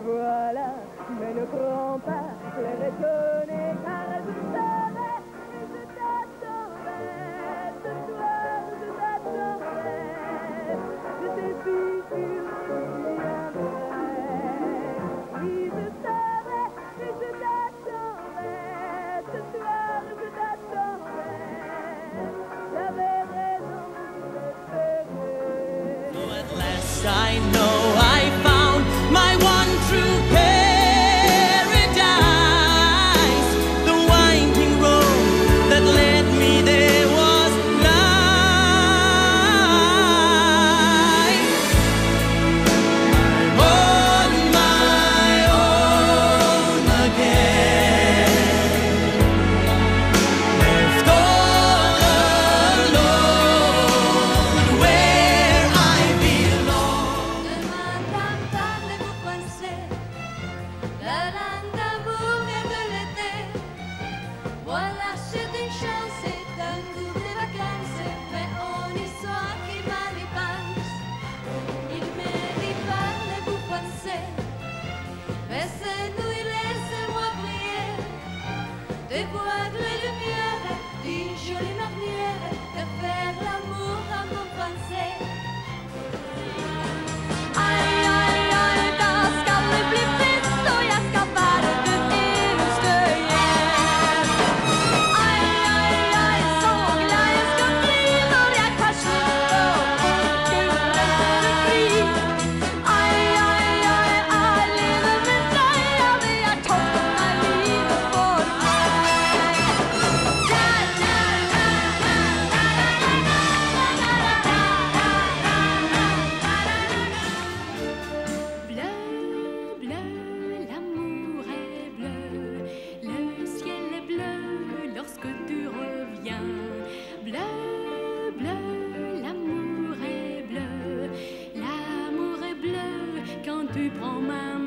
voilà, mais ne prends pas l'air étonné, car je serai et je t'attendrai. Ce soir, je t'attendrai. Je sais si tu reviendrais. Oui, je serai et je t'attendrai. Ce soir, je t'attendrai. J'avais raison d'espérer. Oh, at last I know I found my one true paradise. The winding road that led me there was life. I'm on my own again, left all alone where I belong. Demain, parlez-vous français, la langue d'amour et de l'été. Voilà, c'est une chance, c'est un goût de vacances, mais on y soit qui mal y pense. Il mérite, parlez-vous français, baissez-nous et laissez-moi prier. Des bois de lumière, d'une jolie marnière, de faire l'amour à mon français. Aj, aj, aj, där ska det bli fest och jag ska vara den yngste igen. Aj, aj, aj, så glad jag ska bli när jag kan sluta och gula fri. Aj, aj, aj, jag lever med dig, jag vill jag toppna livet för mig. Ja, ja, ja, ja, Bleu, bleu, l'amour est bleu, le ciel est bleu lorsque tu reviens. Bleu, bleu, l'amour est bleu quand tu prends ma